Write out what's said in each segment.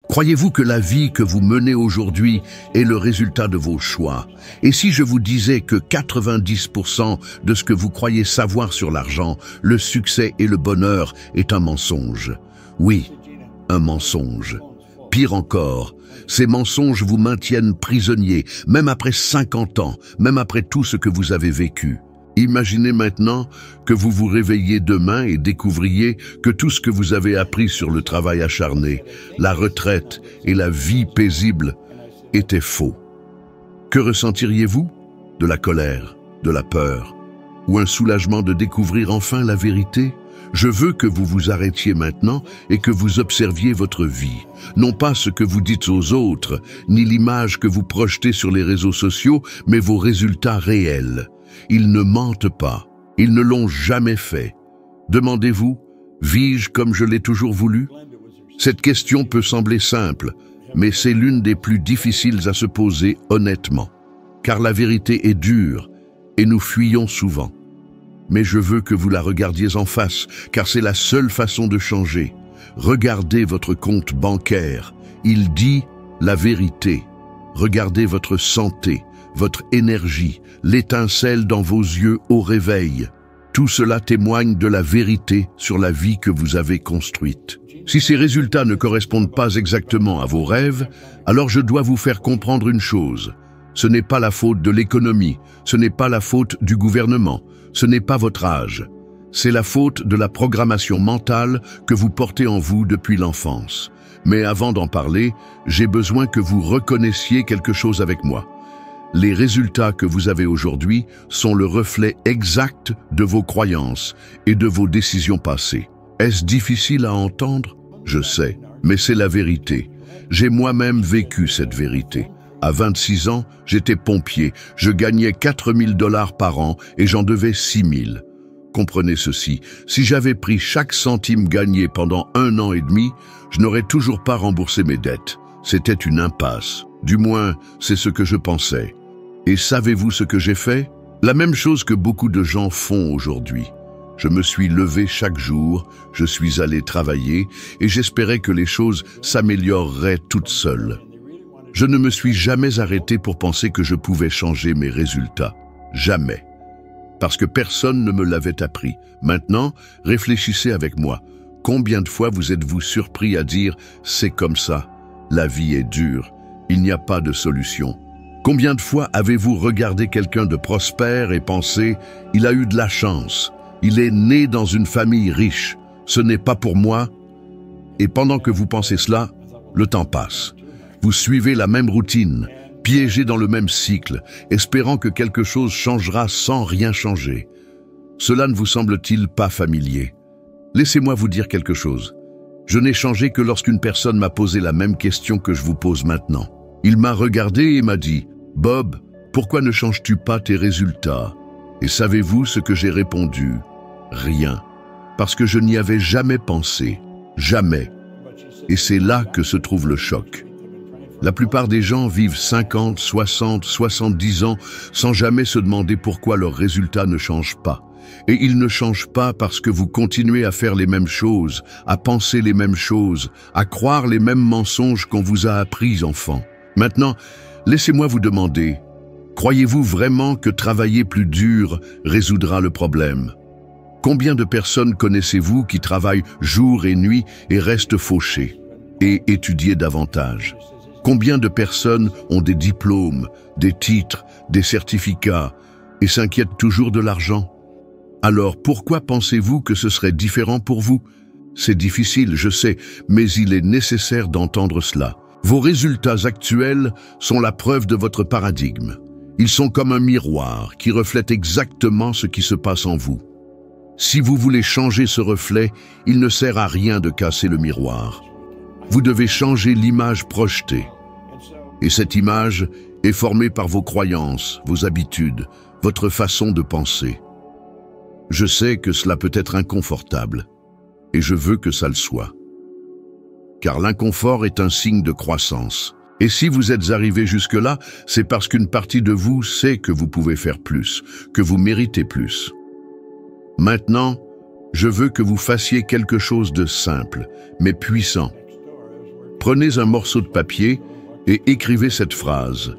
Croyez-vous que la vie que vous menez aujourd'hui est le résultat de vos choix? Et si je vous disais que 90% de ce que vous croyez savoir sur l'argent, le succès et le bonheur est un mensonge? Oui, un mensonge. Pire encore, ces mensonges vous maintiennent prisonnier, même après 50 ans, même après tout ce que vous avez vécu. Imaginez maintenant que vous vous réveilliez demain et découvriez que tout ce que vous avez appris sur le travail acharné, la retraite et la vie paisible était faux. Que ressentiriez-vous? De la colère, de la peur, ou un soulagement de découvrir enfin la vérité? Je veux que vous vous arrêtiez maintenant et que vous observiez votre vie. Non pas ce que vous dites aux autres, ni l'image que vous projetez sur les réseaux sociaux, mais vos résultats réels. Ils ne mentent pas, ils ne l'ont jamais fait. Demandez-vous, vis-je comme je l'ai toujours voulu? Cette question peut sembler simple, mais c'est l'une des plus difficiles à se poser honnêtement. Car la vérité est dure et nous fuyons souvent. Mais je veux que vous la regardiez en face, car c'est la seule façon de changer. Regardez votre compte bancaire, il dit la vérité. Regardez votre santé, votre énergie, l'étincelle dans vos yeux au réveil. Tout cela témoigne de la vérité sur la vie que vous avez construite. Si ces résultats ne correspondent pas exactement à vos rêves, alors je dois vous faire comprendre une chose. Ce n'est pas la faute de l'économie, ce n'est pas la faute du gouvernement, ce n'est pas votre âge. C'est la faute de la programmation mentale que vous portez en vous depuis l'enfance. Mais avant d'en parler, j'ai besoin que vous reconnaissiez quelque chose avec moi. Les résultats que vous avez aujourd'hui sont le reflet exact de vos croyances et de vos décisions passées. Est-ce difficile à entendre? Je sais, mais c'est la vérité. J'ai moi-même vécu cette vérité. À 26 ans, j'étais pompier, je gagnais 4 000 $ par an et j'en devais 6 000. Comprenez ceci, si j'avais pris chaque centime gagné pendant 1 an et demi, je n'aurais toujours pas remboursé mes dettes. C'était une impasse. Du moins, c'est ce que je pensais. Et savez-vous ce que j'ai fait? La même chose que beaucoup de gens font aujourd'hui. Je me suis levé chaque jour, je suis allé travailler et j'espérais que les choses s'amélioreraient toutes seules. Je ne me suis jamais arrêté pour penser que je pouvais changer mes résultats. Jamais. Parce que personne ne me l'avait appris. Maintenant, réfléchissez avec moi. Combien de fois vous êtes-vous surpris à dire « c'est comme ça, la vie est dure, il n'y a pas de solution ». Combien de fois avez-vous regardé quelqu'un de prospère et pensé « il a eu de la chance, il est né dans une famille riche, ce n'est pas pour moi ». Et pendant que vous pensez cela, le temps passe. Vous suivez la même routine, piégé dans le même cycle, espérant que quelque chose changera sans rien changer. Cela ne vous semble-t-il pas familier? Laissez-moi vous dire quelque chose. Je n'ai changé que lorsqu'une personne m'a posé la même question que je vous pose maintenant. Il m'a regardé et m'a dit « Bob, pourquoi ne changes-tu pas tes résultats ?» Et savez-vous ce que j'ai répondu? Rien. Parce que je n'y avais jamais pensé. Jamais. Et c'est là que se trouve le choc. La plupart des gens vivent 50, 60, 70 ans sans jamais se demander pourquoi leurs résultats ne changent pas. Et ils ne changent pas parce que vous continuez à faire les mêmes choses, à penser les mêmes choses, à croire les mêmes mensonges qu'on vous a appris, enfant. Maintenant, laissez-moi vous demander, croyez-vous vraiment que travailler plus dur résoudra le problème? Combien de personnes connaissez-vous qui travaillent jour et nuit et restent fauchées et étudier davantage? Combien de personnes ont des diplômes, des titres, des certificats et s'inquiètent toujours de l'argent? Alors pourquoi pensez-vous que ce serait différent pour vous? C'est difficile, je sais, mais il est nécessaire d'entendre cela. Vos résultats actuels sont la preuve de votre paradigme. Ils sont comme un miroir qui reflète exactement ce qui se passe en vous. Si vous voulez changer ce reflet, il ne sert à rien de casser le miroir. Vous devez changer l'image projetée. Et cette image est formée par vos croyances, vos habitudes, votre façon de penser. Je sais que cela peut être inconfortable, et je veux que ça le soit. Car l'inconfort est un signe de croissance. Et si vous êtes arrivé jusque-là, c'est parce qu'une partie de vous sait que vous pouvez faire plus, que vous méritez plus. Maintenant, je veux que vous fassiez quelque chose de simple, mais puissant. Prenez un morceau de papier et écrivez cette phrase.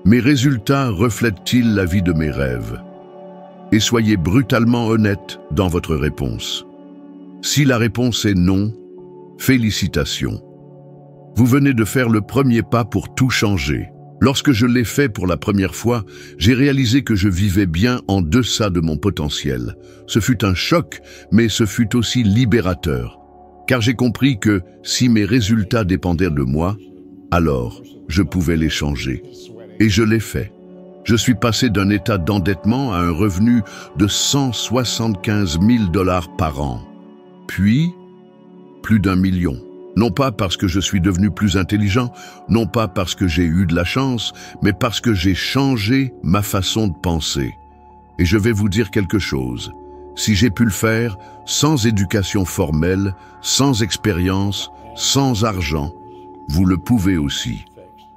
Mes résultats reflètent-ils la vie de mes rêves? Et soyez brutalement honnête dans votre réponse. Si la réponse est non, félicitations. Vous venez de faire le premier pas pour tout changer. Lorsque je l'ai fait pour la première fois, j'ai réalisé que je vivais bien en deçà de mon potentiel. Ce fut un choc, mais ce fut aussi libérateur. Car j'ai compris que si mes résultats dépendaient de moi, alors je pouvais les changer. Et je l'ai fait. Je suis passé d'un état d'endettement à un revenu de 175 000 $ par an. Puis, plus d'1 million. Non pas parce que je suis devenu plus intelligent, non pas parce que j'ai eu de la chance, mais parce que j'ai changé ma façon de penser. Et je vais vous dire quelque chose. Si j'ai pu le faire, sans éducation formelle, sans expérience, sans argent, vous le pouvez aussi.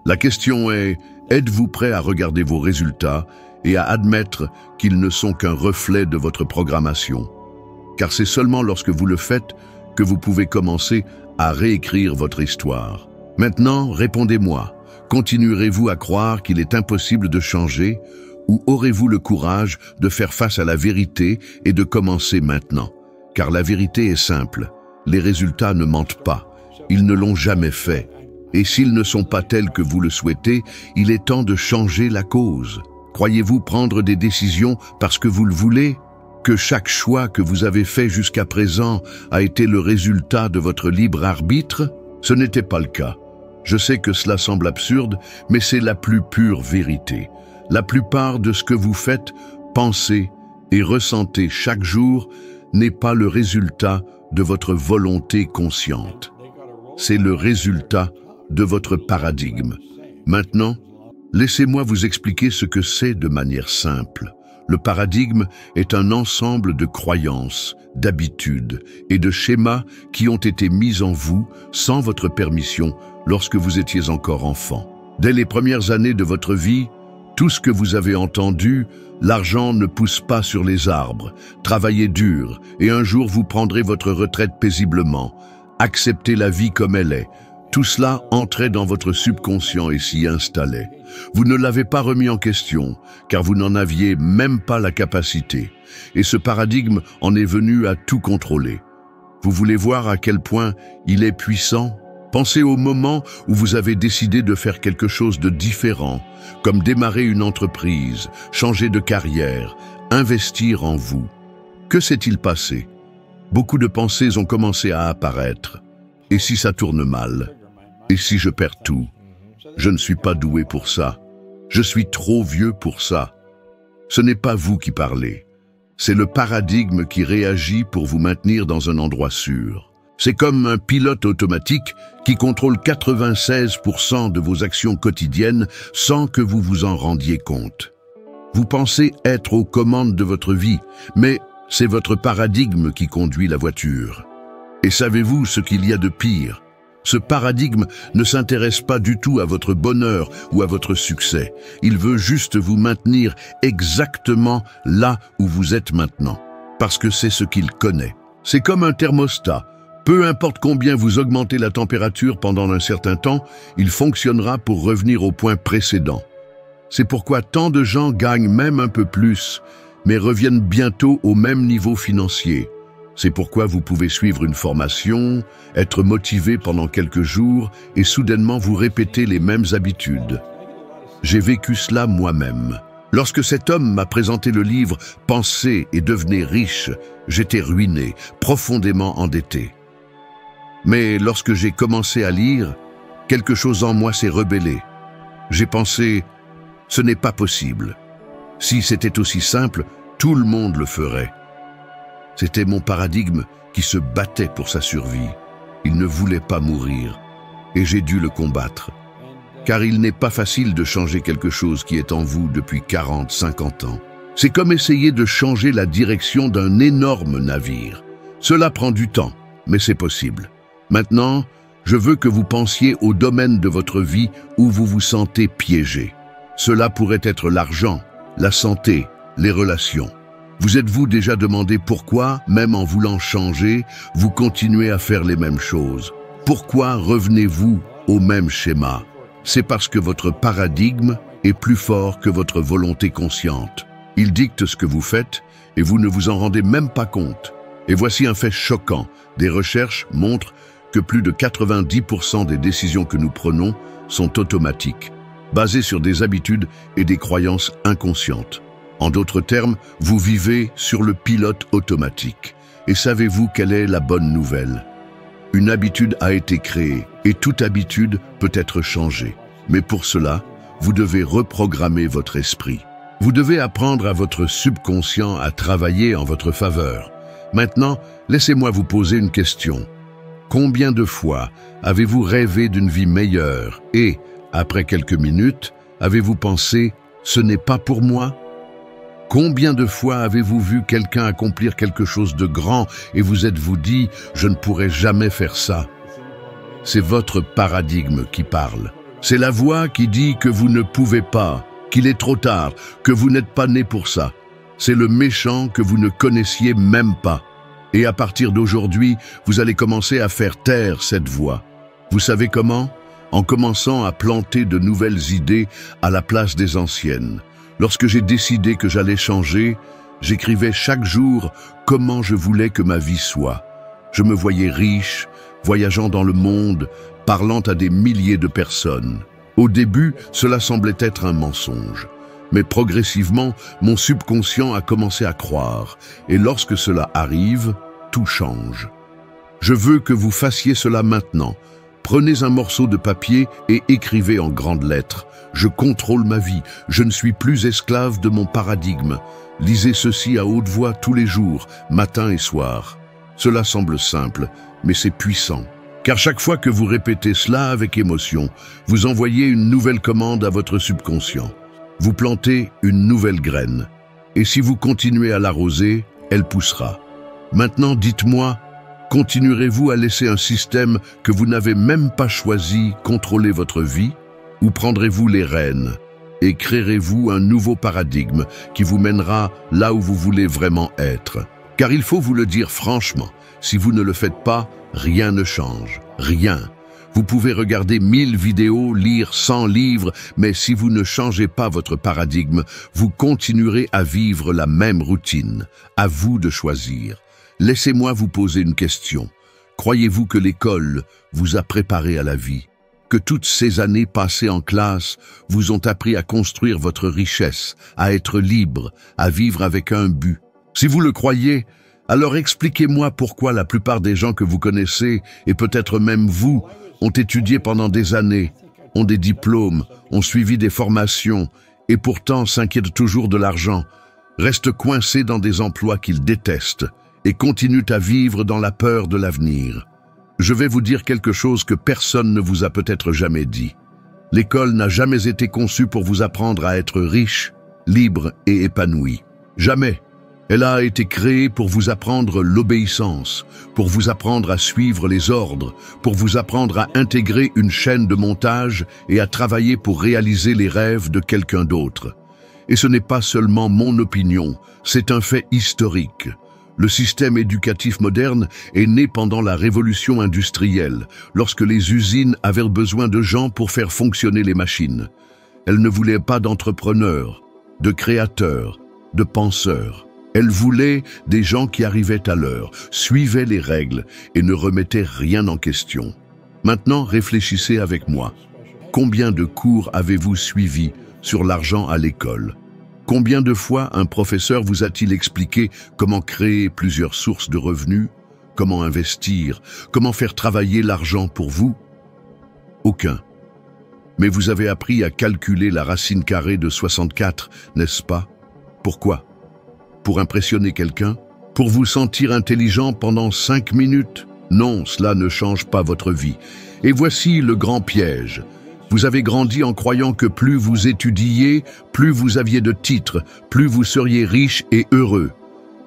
La question est, êtes-vous prêt à regarder vos résultats et à admettre qu'ils ne sont qu'un reflet de votre programmation? Car c'est seulement lorsque vous le faites que vous pouvez commencer à réécrire votre histoire. Maintenant, répondez-moi. Continuerez-vous à croire qu'il est impossible de changer ou aurez-vous le courage de faire face à la vérité et de commencer maintenant? Car la vérité est simple. Les résultats ne mentent pas. Ils ne l'ont jamais fait. Et s'ils ne sont pas tels que vous le souhaitez, il est temps de changer la cause. Croyez-vous prendre des décisions parce que vous le voulez? Que chaque choix que vous avez fait jusqu'à présent a été le résultat de votre libre arbitre? Ce n'était pas le cas. Je sais que cela semble absurde, mais c'est la plus pure vérité. La plupart de ce que vous faites, pensez et ressentez chaque jour n'est pas le résultat de votre volonté consciente. C'est le résultat de votre paradigme. Maintenant, laissez-moi vous expliquer ce que c'est de manière simple. Le paradigme est un ensemble de croyances, d'habitudes et de schémas qui ont été mis en vous sans votre permission lorsque vous étiez encore enfant. Dès les premières années de votre vie, tout ce que vous avez entendu, l'argent ne pousse pas sur les arbres, travaillez dur et un jour vous prendrez votre retraite paisiblement, acceptez la vie comme elle est. Tout cela entrait dans votre subconscient et s'y installait. Vous ne l'avez pas remis en question, car vous n'en aviez même pas la capacité. Et ce paradigme en est venu à tout contrôler. Vous voulez voir à quel point il est puissant? Pensez au moment où vous avez décidé de faire quelque chose de différent, comme démarrer une entreprise, changer de carrière, investir en vous. Que s'est-il passé? Beaucoup de pensées ont commencé à apparaître. Et si ça tourne mal? Et si je perds tout? Je ne suis pas doué pour ça. Je suis trop vieux pour ça. Ce n'est pas vous qui parlez. C'est le paradigme qui réagit pour vous maintenir dans un endroit sûr. C'est comme un pilote automatique qui contrôle 96% de vos actions quotidiennes sans que vous vous en rendiez compte. Vous pensez être aux commandes de votre vie, mais c'est votre paradigme qui conduit la voiture. Et savez-vous ce qu'il y a de pire? Ce paradigme ne s'intéresse pas du tout à votre bonheur ou à votre succès. Il veut juste vous maintenir exactement là où vous êtes maintenant, parce que c'est ce qu'il connaît. C'est comme un thermostat. Peu importe combien vous augmentez la température pendant un certain temps, il fonctionnera pour revenir au point précédent. C'est pourquoi tant de gens gagnent même un peu plus, mais reviennent bientôt au même niveau financier. C'est pourquoi vous pouvez suivre une formation, être motivé pendant quelques jours et soudainement vous répéter les mêmes habitudes. J'ai vécu cela moi-même. Lorsque cet homme m'a présenté le livre « Pensez et devenez riche », j'étais ruiné, profondément endetté. Mais lorsque j'ai commencé à lire, quelque chose en moi s'est rebellé. J'ai pensé « ce n'est pas possible. Si c'était aussi simple, tout le monde le ferait. » C'était mon paradigme qui se battait pour sa survie. Il ne voulait pas mourir, et j'ai dû le combattre. Car il n'est pas facile de changer quelque chose qui est en vous depuis 40, 50 ans. C'est comme essayer de changer la direction d'un énorme navire. Cela prend du temps, mais c'est possible. Maintenant, je veux que vous pensiez au domaine de votre vie où vous vous sentez piégé. Cela pourrait être l'argent, la santé, les relations. Vous êtes-vous déjà demandé pourquoi, même en voulant changer, vous continuez à faire les mêmes choses? Pourquoi revenez-vous au même schéma? C'est parce que votre paradigme est plus fort que votre volonté consciente. Il dicte ce que vous faites et vous ne vous en rendez même pas compte. Et voici un fait choquant. Des recherches montrent que plus de 90% des décisions que nous prenons sont automatiques, basées sur des habitudes et des croyances inconscientes. En d'autres termes, vous vivez sur le pilote automatique. Et savez-vous quelle est la bonne nouvelle? Une habitude a été créée et toute habitude peut être changée. Mais pour cela, vous devez reprogrammer votre esprit. Vous devez apprendre à votre subconscient à travailler en votre faveur. Maintenant, laissez-moi vous poser une question. Combien de fois avez-vous rêvé d'une vie meilleure et, après quelques minutes, avez-vous pensé « ce n'est pas pour moi » ? Combien de fois avez-vous vu quelqu'un accomplir quelque chose de grand et vous êtes-vous dit « je ne pourrai jamais faire ça » ? C'est votre paradigme qui parle. C'est la voix qui dit que vous ne pouvez pas, qu'il est trop tard, que vous n'êtes pas né pour ça. C'est le méchant que vous ne connaissiez même pas. Et à partir d'aujourd'hui, vous allez commencer à faire taire cette voix. Vous savez comment? En commençant à planter de nouvelles idées à la place des anciennes. Lorsque j'ai décidé que j'allais changer, j'écrivais chaque jour comment je voulais que ma vie soit. Je me voyais riche, voyageant dans le monde, parlant à des milliers de personnes. Au début, cela semblait être un mensonge. Mais progressivement, mon subconscient a commencé à croire. Et lorsque cela arrive, tout change. Je veux que vous fassiez cela maintenant. Prenez un morceau de papier et écrivez en grandes lettres. Je contrôle ma vie. Je ne suis plus esclave de mon paradigme. Lisez ceci à haute voix tous les jours, matin et soir. Cela semble simple, mais c'est puissant. Car chaque fois que vous répétez cela avec émotion, vous envoyez une nouvelle commande à votre subconscient. Vous plantez une nouvelle graine. Et si vous continuez à l'arroser, elle poussera. Maintenant, dites-moi, continuerez-vous à laisser un système que vous n'avez même pas choisi contrôler votre vie? Ou prendrez-vous les rênes et créerez-vous un nouveau paradigme qui vous mènera là où vous voulez vraiment être? Car il faut vous le dire franchement, si vous ne le faites pas, rien ne change. Rien. Vous pouvez regarder 1000 vidéos, lire 100 livres, mais si vous ne changez pas votre paradigme, vous continuerez à vivre la même routine. À vous de choisir. Laissez-moi vous poser une question. Croyez-vous que l'école vous a préparé à la vie? Que toutes ces années passées en classe vous ont appris à construire votre richesse, à être libre, à vivre avec un but? Si vous le croyez, alors expliquez-moi pourquoi la plupart des gens que vous connaissez, et peut-être même vous, ont étudié pendant des années, ont des diplômes, ont suivi des formations, et pourtant s'inquiètent toujours de l'argent, restent coincés dans des emplois qu'ils détestent, et continuent à vivre dans la peur de l'avenir. Je vais vous dire quelque chose que personne ne vous a peut-être jamais dit. L'école n'a jamais été conçue pour vous apprendre à être riche, libre et épanoui. Jamais. Elle a été créée pour vous apprendre l'obéissance, pour vous apprendre à suivre les ordres, pour vous apprendre à intégrer une chaîne de montage et à travailler pour réaliser les rêves de quelqu'un d'autre. Et ce n'est pas seulement mon opinion, c'est un fait historique. Le système éducatif moderne est né pendant la révolution industrielle, lorsque les usines avaient besoin de gens pour faire fonctionner les machines. Elles ne voulaient pas d'entrepreneurs, de créateurs, de penseurs. Elles voulaient des gens qui arrivaient à l'heure, suivaient les règles et ne remettaient rien en question. Maintenant, réfléchissez avec moi. Combien de cours avez-vous suivis sur l'argent à l'école? Combien de fois un professeur vous a-t-il expliqué comment créer plusieurs sources de revenus, comment investir, comment faire travailler l'argent pour vous? Aucun. Mais vous avez appris à calculer la racine carrée de 64, n'est-ce pas? Pourquoi? Pour impressionner quelqu'un? Pour vous sentir intelligent pendant 5 minutes? Non, cela ne change pas votre vie. Et voici le grand piège. Vous avez grandi en croyant que plus vous étudiez, plus vous aviez de titres, plus vous seriez riche et heureux.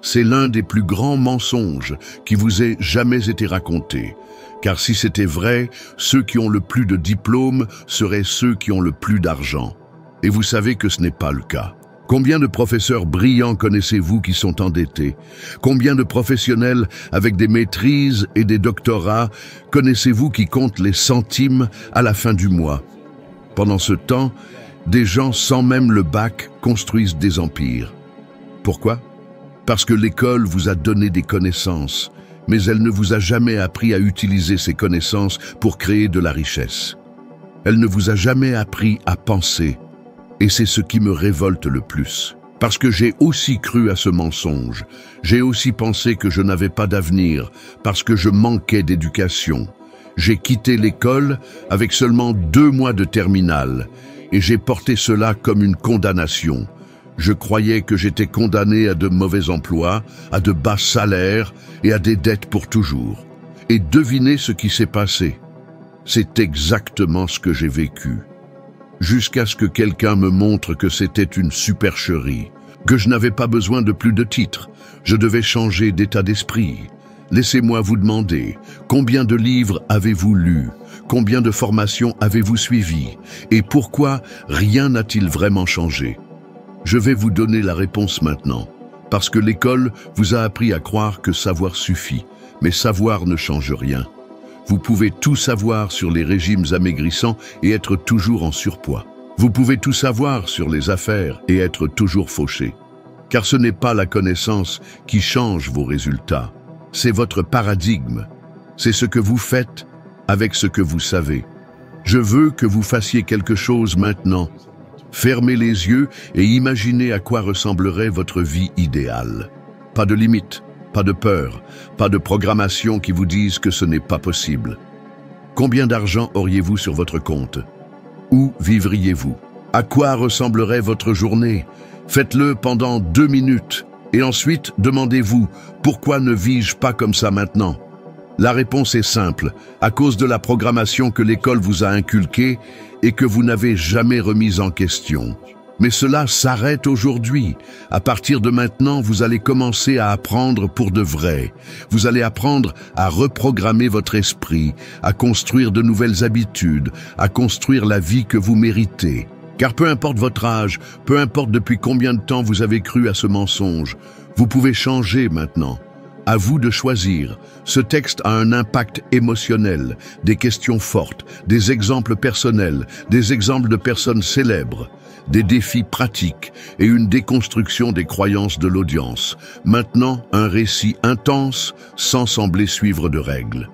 C'est l'un des plus grands mensonges qui vous ait jamais été raconté. Car si c'était vrai, ceux qui ont le plus de diplômes seraient ceux qui ont le plus d'argent. Et vous savez que ce n'est pas le cas. Combien de professeurs brillants connaissez-vous qui sont endettés? Combien de professionnels avec des maîtrises et des doctorats connaissez-vous qui comptent les centimes à la fin du mois? Pendant ce temps, des gens sans même le bac construisent des empires. Pourquoi? Parce que l'école vous a donné des connaissances, mais elle ne vous a jamais appris à utiliser ces connaissances pour créer de la richesse. Elle ne vous a jamais appris à penser. Et c'est ce qui me révolte le plus. Parce que j'ai aussi cru à ce mensonge. J'ai aussi pensé que je n'avais pas d'avenir, parce que je manquais d'éducation. J'ai quitté l'école avec seulement 2 mois de terminale, et j'ai porté cela comme une condamnation. Je croyais que j'étais condamné à de mauvais emplois, à de bas salaires et à des dettes pour toujours. Et devinez ce qui s'est passé. C'est exactement ce que j'ai vécu. Jusqu'à ce que quelqu'un me montre que c'était une supercherie, que je n'avais pas besoin de plus de titres, je devais changer d'état d'esprit. Laissez-moi vous demander, combien de livres avez-vous lus? Combien de formations avez-vous suivies? Et pourquoi rien n'a-t-il vraiment changé? Je vais vous donner la réponse maintenant, parce que l'école vous a appris à croire que savoir suffit, mais savoir ne change rien. Vous pouvez tout savoir sur les régimes amaigrissants et être toujours en surpoids. Vous pouvez tout savoir sur les affaires et être toujours fauché. Car ce n'est pas la connaissance qui change vos résultats. C'est votre paradigme. C'est ce que vous faites avec ce que vous savez. Je veux que vous fassiez quelque chose maintenant. Fermez les yeux et imaginez à quoi ressemblerait votre vie idéale. Pas de limite. Pas de peur, pas de programmation qui vous disent que ce n'est pas possible. Combien d'argent auriez-vous sur votre compte? Où vivriez-vous? À quoi ressemblerait votre journée? Faites-le pendant 2 minutes et ensuite demandez-vous pourquoi ne vis-je pas comme ça maintenant? La réponse est simple, à cause de la programmation que l'école vous a inculquée et que vous n'avez jamais remise en question. Mais cela s'arrête aujourd'hui. À partir de maintenant, vous allez commencer à apprendre pour de vrai. Vous allez apprendre à reprogrammer votre esprit, à construire de nouvelles habitudes, à construire la vie que vous méritez. Car peu importe votre âge, peu importe depuis combien de temps vous avez cru à ce mensonge, vous pouvez changer maintenant. À vous de choisir. Ce texte a un impact émotionnel, des questions fortes, des exemples personnels, des exemples de personnes célèbres, des défis pratiques et une déconstruction des croyances de l'audience. Maintenant, un récit intense sans sembler suivre de règles.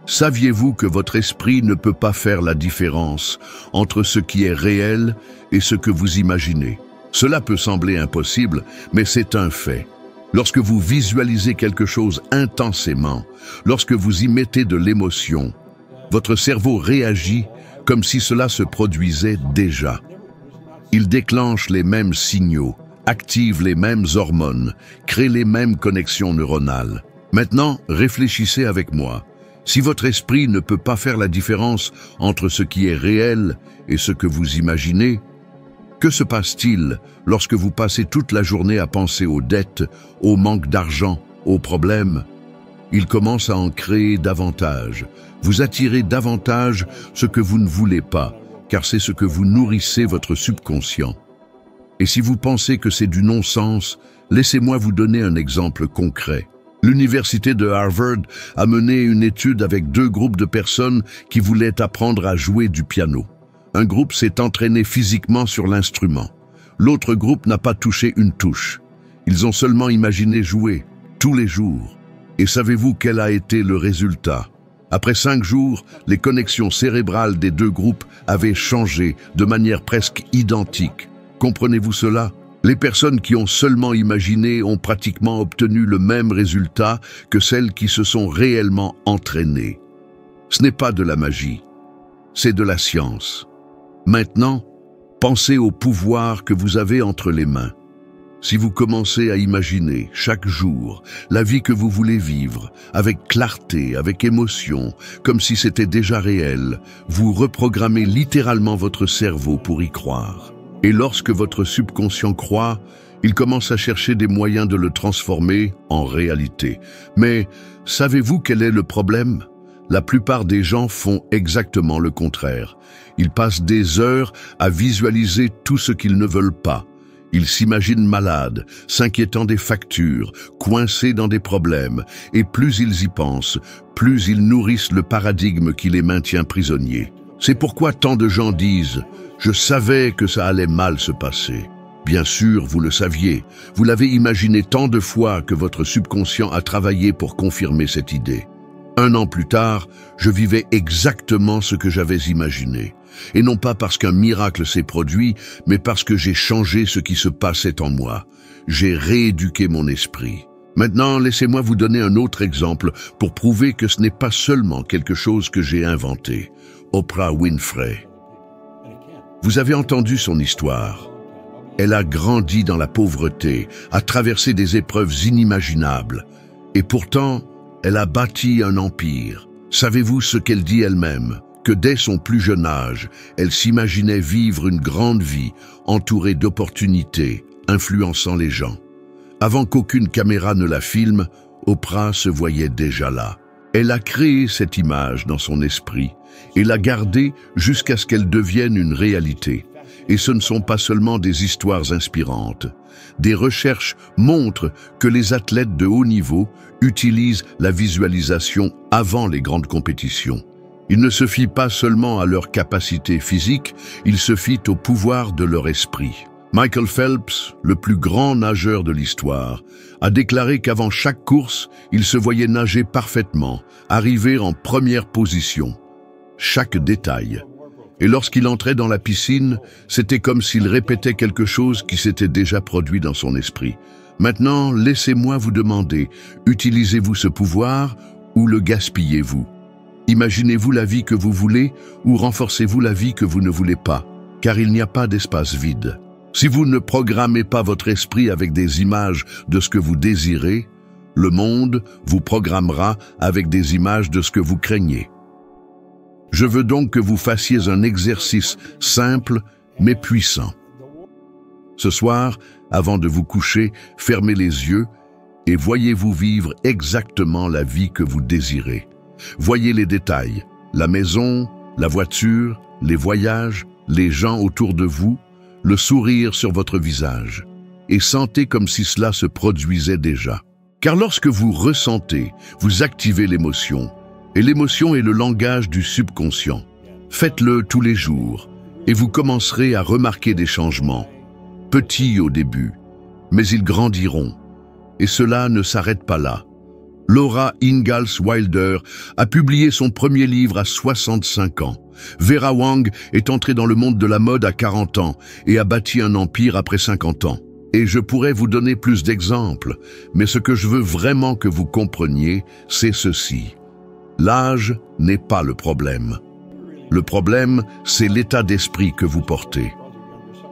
Saviez-vous que votre esprit ne peut pas faire la différence entre ce qui est réel et ce que vous imaginez? Cela peut sembler impossible, mais c'est un fait. Lorsque vous visualisez quelque chose intensément, lorsque vous y mettez de l'émotion, votre cerveau réagit comme si cela se produisait déjà. Il déclenche les mêmes signaux, active les mêmes hormones, crée les mêmes connexions neuronales. Maintenant, réfléchissez avec moi. Si votre esprit ne peut pas faire la différence entre ce qui est réel et ce que vous imaginez, que se passe-t-il lorsque vous passez toute la journée à penser aux dettes, au manque d'argent, aux problèmes? Il commence à en créer davantage. Vous attirez davantage ce que vous ne voulez pas, car c'est ce que vous nourrissez votre subconscient. Et si vous pensez que c'est du non-sens, laissez-moi vous donner un exemple concret. L'université de Harvard a mené une étude avec 2 groupes de personnes qui voulaient apprendre à jouer du piano. Un groupe s'est entraîné physiquement sur l'instrument. L'autre groupe n'a pas touché une touche. Ils ont seulement imaginé jouer, tous les jours. Et savez-vous quel a été le résultat? Après 5 jours, les connexions cérébrales des 2 groupes avaient changé de manière presque identique. Comprenez-vous cela? Les personnes qui ont seulement imaginé ont pratiquement obtenu le même résultat que celles qui se sont réellement entraînées. Ce n'est pas de la magie, c'est de la science. Maintenant, pensez au pouvoir que vous avez entre les mains. Si vous commencez à imaginer chaque jour la vie que vous voulez vivre, avec clarté, avec émotion, comme si c'était déjà réel, vous reprogrammez littéralement votre cerveau pour y croire. Et lorsque votre subconscient croit, il commence à chercher des moyens de le transformer en réalité. Mais savez-vous quel est le problème? La plupart des gens font exactement le contraire. Ils passent des heures à visualiser tout ce qu'ils ne veulent pas. Ils s'imaginent malades, s'inquiétant des factures, coincés dans des problèmes, et plus ils y pensent, plus ils nourrissent le paradigme qui les maintient prisonniers. C'est pourquoi tant de gens disent « Je savais que ça allait mal se passer ». Bien sûr, vous le saviez, vous l'avez imaginé tant de fois que votre subconscient a travaillé pour confirmer cette idée. 1 an plus tard, je vivais exactement ce que j'avais imaginé. Et non pas parce qu'un miracle s'est produit, mais parce que j'ai changé ce qui se passait en moi. J'ai rééduqué mon esprit. Maintenant, laissez-moi vous donner un autre exemple pour prouver que ce n'est pas seulement quelque chose que j'ai inventé. Oprah Winfrey. Vous avez entendu son histoire. Elle a grandi dans la pauvreté, a traversé des épreuves inimaginables. Et pourtant, elle a bâti un empire. Savez-vous ce qu'elle dit elle-même? Que dès son plus jeune âge, elle s'imaginait vivre une grande vie, entourée d'opportunités, influençant les gens. Avant qu'aucune caméra ne la filme, Oprah se voyait déjà là. Elle a créé cette image dans son esprit et l'a gardée jusqu'à ce qu'elle devienne une réalité. Et ce ne sont pas seulement des histoires inspirantes. Des recherches montrent que les athlètes de haut niveau utilisent la visualisation avant les grandes compétitions. Ils ne se fient pas seulement à leur capacité physique, ils se fient au pouvoir de leur esprit. Michael Phelps, le plus grand nageur de l'histoire, a déclaré qu'avant chaque course, il se voyait nager parfaitement, arriver en première position. Chaque détail. Et lorsqu'il entrait dans la piscine, c'était comme s'il répétait quelque chose qui s'était déjà produit dans son esprit. Maintenant, laissez-moi vous demander, utilisez-vous ce pouvoir ou le gaspillez-vous? Imaginez-vous la vie que vous voulez ou renforcez-vous la vie que vous ne voulez pas? Car il n'y a pas d'espace vide. Si vous ne programmez pas votre esprit avec des images de ce que vous désirez, le monde vous programmera avec des images de ce que vous craignez. Je veux donc que vous fassiez un exercice simple mais puissant. Ce soir, avant de vous coucher, fermez les yeux et voyez-vous vivre exactement la vie que vous désirez. Voyez les détails, la maison, la voiture, les voyages, les gens autour de vous, le sourire sur votre visage, et sentez comme si cela se produisait déjà. Car lorsque vous ressentez, vous activez l'émotion, et l'émotion est le langage du subconscient. Faites-le tous les jours, et vous commencerez à remarquer des changements, petits au début, mais ils grandiront, et cela ne s'arrête pas là. Laura Ingalls Wilder a publié son premier livre à 65 ans. Vera Wang est entrée dans le monde de la mode à 40 ans et a bâti un empire après 50 ans. Et je pourrais vous donner plus d'exemples, mais ce que je veux vraiment que vous compreniez, c'est ceci. L'âge n'est pas le problème. Le problème, c'est l'état d'esprit que vous portez.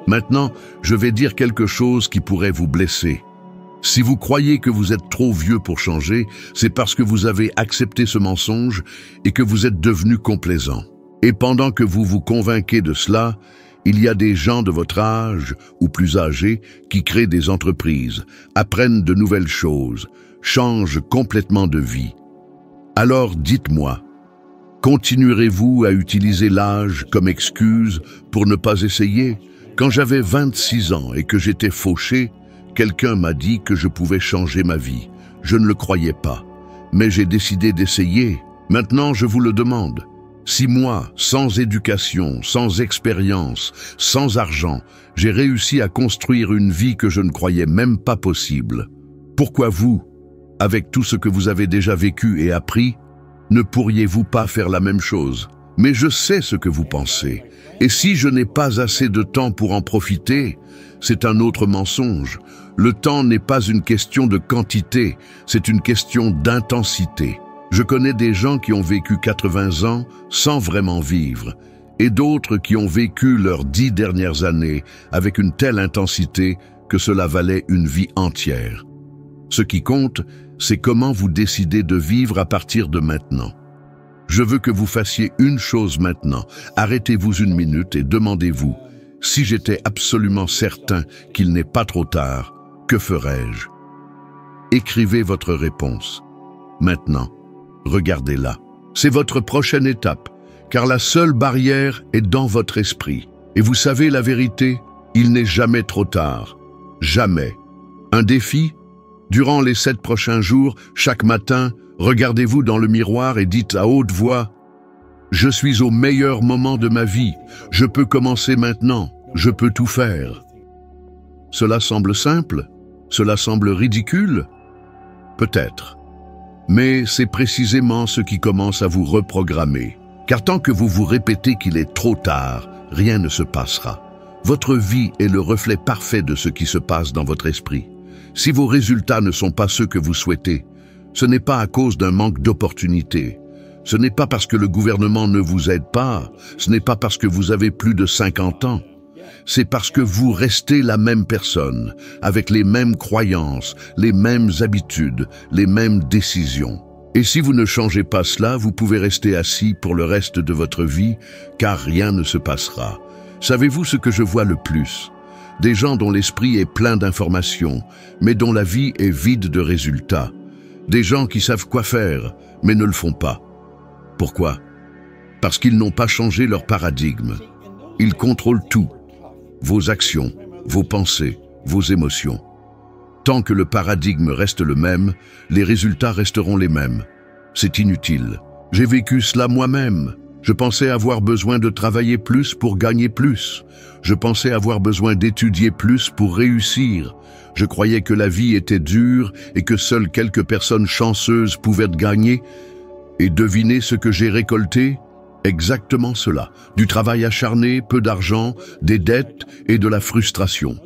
Maintenant, je vais dire quelque chose qui pourrait vous blesser. Si vous croyez que vous êtes trop vieux pour changer, c'est parce que vous avez accepté ce mensonge et que vous êtes devenu complaisant. Et pendant que vous vous convainquez de cela, il y a des gens de votre âge ou plus âgés qui créent des entreprises, apprennent de nouvelles choses, changent complètement de vie. Alors dites-moi, continuerez-vous à utiliser l'âge comme excuse pour ne pas essayer? Quand j'avais 26 ans et que j'étais fauché, quelqu'un m'a dit que je pouvais changer ma vie. Je ne le croyais pas, mais j'ai décidé d'essayer. Maintenant, je vous le demande. Si moi, sans éducation, sans expérience, sans argent, j'ai réussi à construire une vie que je ne croyais même pas possible, pourquoi vous, avec tout ce que vous avez déjà vécu et appris, ne pourriez-vous pas faire la même chose? Mais je sais ce que vous pensez. Et si je n'ai pas assez de temps pour en profiter, c'est un autre mensonge. Le temps n'est pas une question de quantité, c'est une question d'intensité. Je connais des gens qui ont vécu 80 ans sans vraiment vivre, et d'autres qui ont vécu leurs 10 dernières années avec une telle intensité que cela valait une vie entière. Ce qui compte, c'est comment vous décidez de vivre à partir de maintenant. Je veux que vous fassiez une chose maintenant. Arrêtez-vous une minute et demandez-vous, si j'étais absolument certain qu'il n'est pas trop tard, que ferais-je? Écrivez votre réponse. Maintenant, regardez-la. C'est votre prochaine étape, car la seule barrière est dans votre esprit. Et vous savez la vérité, il n'est jamais trop tard. Jamais. Un défi? Durant les 7 prochains jours, chaque matin, regardez-vous dans le miroir et dites à haute voix « Je suis au meilleur moment de ma vie. Je peux commencer maintenant. Je peux tout faire. » Cela semble simple? Cela semble ridicule? Peut-être. Mais c'est précisément ce qui commence à vous reprogrammer. Car tant que vous vous répétez qu'il est trop tard, rien ne se passera. Votre vie est le reflet parfait de ce qui se passe dans votre esprit. Si vos résultats ne sont pas ceux que vous souhaitez, ce n'est pas à cause d'un manque d'opportunités. Ce n'est pas parce que le gouvernement ne vous aide pas. Ce n'est pas parce que vous avez plus de 50 ans. C'est parce que vous restez la même personne, avec les mêmes croyances, les mêmes habitudes, les mêmes décisions. Et si vous ne changez pas cela, vous pouvez rester assis pour le reste de votre vie, car rien ne se passera. Savez-vous ce que je vois le plus? Des gens dont l'esprit est plein d'informations, mais dont la vie est vide de résultats. Des gens qui savent quoi faire, mais ne le font pas. Pourquoi? Parce qu'ils n'ont pas changé leur paradigme. Ils contrôlent tout. Vos actions, vos pensées, vos émotions. Tant que le paradigme reste le même, les résultats resteront les mêmes. C'est inutile. J'ai vécu cela moi-même. Je pensais avoir besoin de travailler plus pour gagner plus. Je pensais avoir besoin d'étudier plus pour réussir. Je croyais que la vie était dure et que seules quelques personnes chanceuses pouvaient gagner. Et devinez ce que j'ai récolté? Exactement cela. Du travail acharné, peu d'argent, des dettes et de la frustration.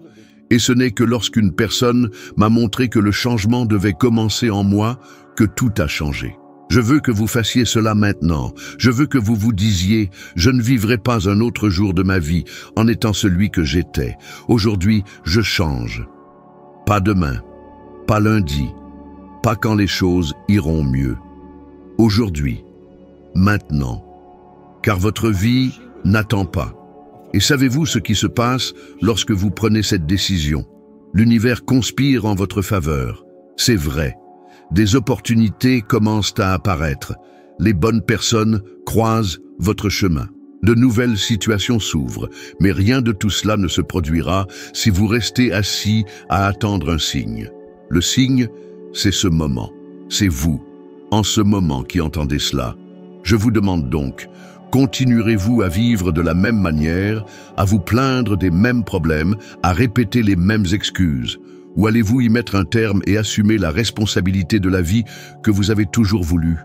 Et ce n'est que lorsqu'une personne m'a montré que le changement devait commencer en moi que tout a changé. Je veux que vous fassiez cela maintenant. Je veux que vous vous disiez « Je ne vivrai pas un autre jour de ma vie en étant celui que j'étais. Aujourd'hui, je change. » Pas demain, pas lundi, pas quand les choses iront mieux. Aujourd'hui, maintenant. Car votre vie n'attend pas. Et savez-vous ce qui se passe lorsque vous prenez cette décision? L'univers conspire en votre faveur. C'est vrai. Des opportunités commencent à apparaître. Les bonnes personnes croisent votre chemin. De nouvelles situations s'ouvrent, mais rien de tout cela ne se produira si vous restez assis à attendre un signe. Le signe, c'est ce moment. C'est vous, en ce moment, qui entendez cela. Je vous demande donc, continuerez-vous à vivre de la même manière, à vous plaindre des mêmes problèmes, à répéter les mêmes excuses? Ou allez-vous y mettre un terme et assumer la responsabilité de la vie que vous avez toujours voulu?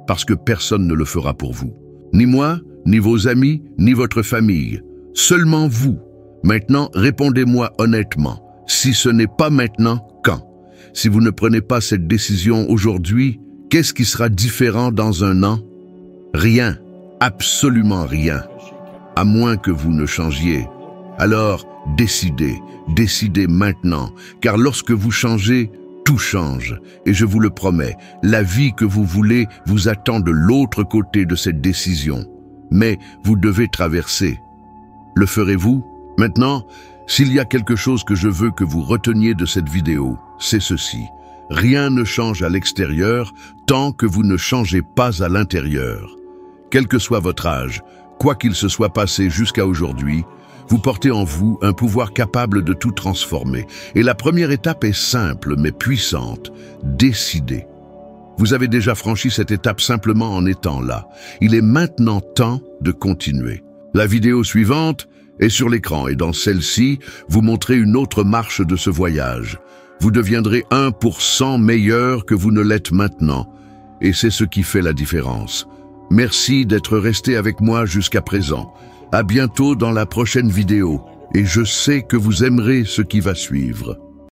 Parce que personne ne le fera pour vous. Ni moi, ni vos amis, ni votre famille. Seulement vous. Maintenant, répondez-moi honnêtement. Si ce n'est pas maintenant, quand? Si vous ne prenez pas cette décision aujourd'hui, qu'est-ce qui sera différent dans un an? Rien. Absolument rien. À moins que vous ne changiez. Alors, décidez. Décidez maintenant, car lorsque vous changez, tout change. Et je vous le promets, la vie que vous voulez vous attend de l'autre côté de cette décision. Mais vous devez traverser. Le ferez-vous? Maintenant, s'il y a quelque chose que je veux que vous reteniez de cette vidéo, c'est ceci. Rien ne change à l'extérieur tant que vous ne changez pas à l'intérieur. Quel que soit votre âge, quoi qu'il se soit passé jusqu'à aujourd'hui, vous portez en vous un pouvoir capable de tout transformer. Et la première étape est simple mais puissante. Décidez. Vous avez déjà franchi cette étape simplement en étant là. Il est maintenant temps de continuer. La vidéo suivante est sur l'écran et dans celle-ci, vous montrez une autre marche de ce voyage. Vous deviendrez 1% meilleur que vous ne l'êtes maintenant. Et c'est ce qui fait la différence. Merci d'être resté avec moi jusqu'à présent. À bientôt dans la prochaine vidéo, et je sais que vous aimerez ce qui va suivre.